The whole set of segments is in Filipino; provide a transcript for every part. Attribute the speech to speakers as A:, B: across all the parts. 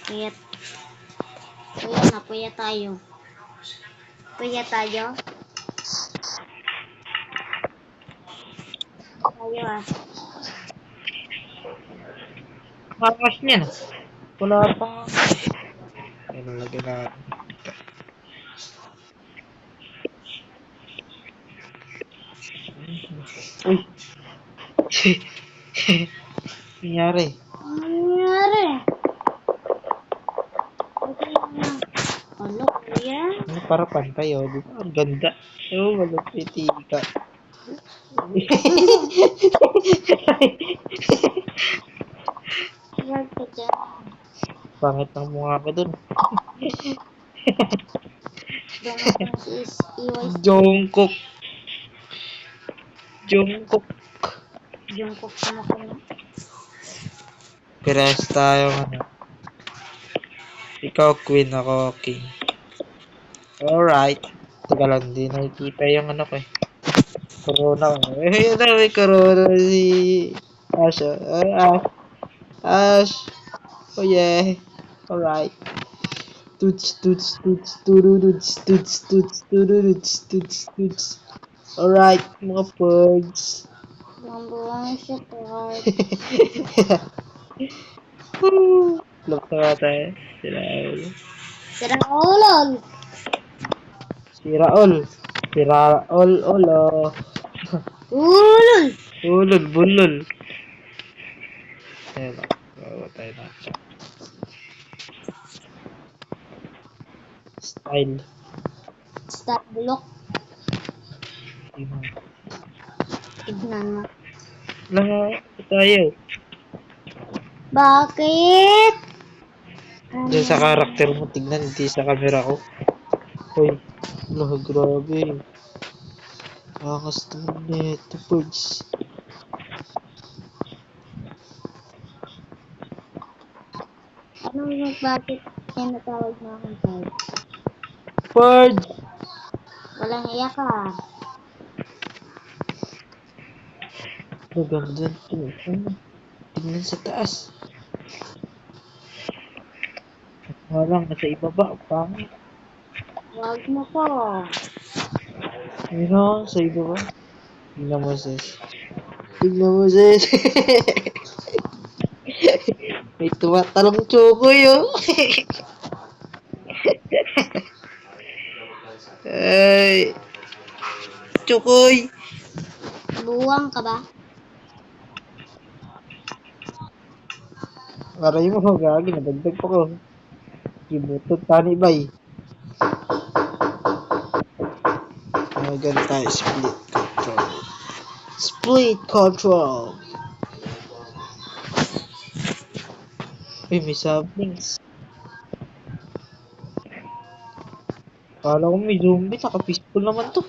A: Puyat. Puyat tayo. Puyat tayo. Tayo ah.
B: Makas niya na. Wala pa. Ay, nalagyan na. Uy. Nangyari.
A: Ano nangyari? Ano kuya?
B: Ano para pantay oh. Di ba? Ang ganda. Oh, walang pitika.
A: Wag ka dyan.
B: Pangit ng mukha ko dun.
A: Dumating si Iway
B: Jungkook. Jungkook.
A: Jungkook sama ko na.
B: Piras tayo ano. Ikaw queen, ako king. Alright. Teka lang, di nakikita yung ano ko eh. Corona ko. Eh, yun na, may corona si Ash. Ash. Oh yeah. Alright. Tuts, tuts, tuts, tururuts, tuts, tuts, tururuts, tuts, tuts. Alright, mga birds.
A: Buwang siya part.
B: Look na tayo. Sila
A: Sira ulol.
B: Si Raul. Si Raul, olo.
A: Ulol.
B: Ulul, bulul. Ayan o. Bawa tayo na. Style.
A: Stop bulok.
B: Tingnan.
A: Tignan mo.
B: Lang tayo.
A: Bakit?
B: Diyan sa karakter mo, tignan, hindi sa camera ko. Hoy. Lah, grabe. Angas naman neto, birds.
A: Ano yung bakit yan natawag na akong tawag?
B: Birds!
A: Walang iyak ka.
B: Maganda to. Ano? Tignan sa taas. Parang nasa ibaba. Pangit.
A: Wag mo ko.
B: Ano? Sa ibaba. Tignan mo, sis. Tignan mo, sis. May tumatalong chokoy, oh. Ay. Chokoy.
A: Buwang ka ba?
B: Aray mo, gagi. Nadagdag pa ko. Kibutot, tani bay. Maganda tayo. Split control. Split control. Uy, may saplings. Kala ko may zombie. Naka-peaceful naman to.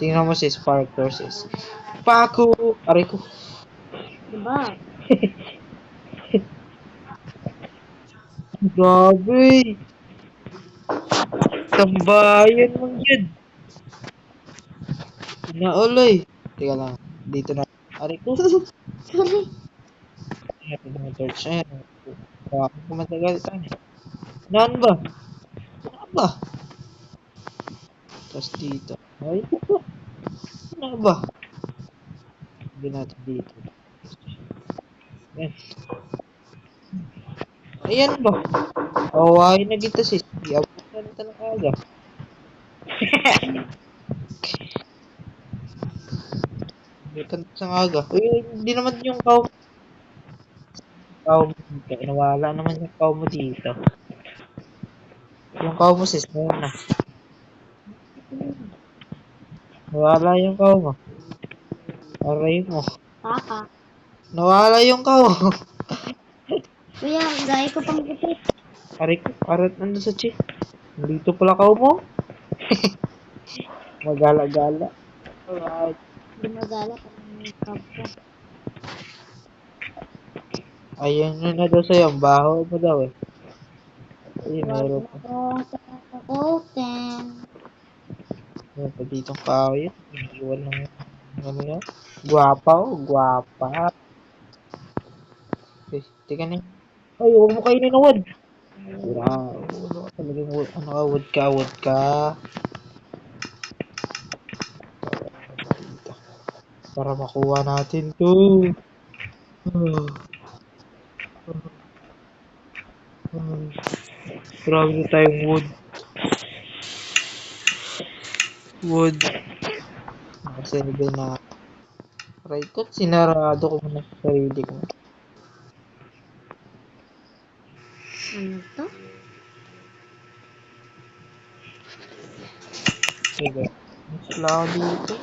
B: Tingnan mo sis. Parkour sis. Paku! Aray ko.
A: Diba?
B: Grabe. Tambayan mong yun. Pinauloy. Teka lang. Dito na. Aray ko.
A: Sorry.
B: Ito na torch. Ayan. Baka ko matagal tayo. Naan ba? Naan ba? Tapos dito. Ay, naan ba? Hindi natin dito. Ayan. Ayan ba? Awahin na dito sis. Iabutan na talaga aga. Iabutan sa aga. Uy, hindi naman yung cow mo dito. Nawala naman yung cow mo dito. Yung cow mo sis. Ngayon na. Nawala yung cow mo. Aray mo.
A: Papa.
B: Nawala yung cow mo.
A: Kuya, gaya ko pang gupit.
B: Aray ko. Arat nandun sa chick. Nandito pala cow mo. Magala-gala. Alright.
A: Gumagala pa ng kapwa.
B: Ayun na daw sa'yo. Ang baho mo daw eh. Ayun,
A: Wag
B: meron
A: mo
B: pa.
A: kong kakakutin.
B: Meron pa ditong kao yun. Iwan ng ano yan. Guwapa oh. Guwapa. Eh, teka na. Ay, huwag mo kainin ng wood. Wow, ano ka talagang wood? Ano ka, wood ka, wood ka. Dito. Para makuha natin to. Marami na tayong wood. Wood. Naka 7 na. Aray ko, sinarado ko muna sa sarili ko.
A: Ano to?
B: Sige. Mas wala ako dito.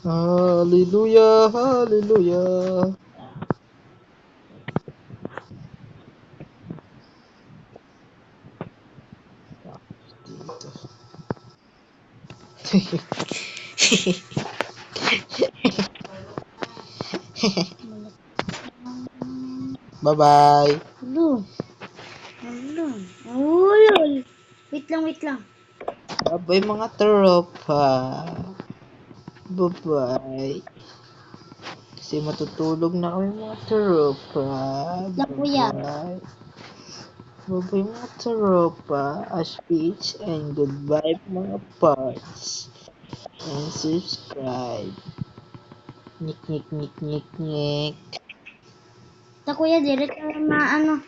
B: Hallelujah, hallelujah. Dito. Bye-bye.
A: Ulo. Ulo. Ulol. Wait lang, wait lang.
B: Bye-bye mga tropa. Bye-bye. Kasi matutulog na kami mga tropa.
A: Lang, kuya.
B: Bye-bye. Bye-bye mga tropa. Speech and goodbye mga parts. And subscribe. Nik, nik, nik, nik, nik.
A: Sa kuya, direct na ano.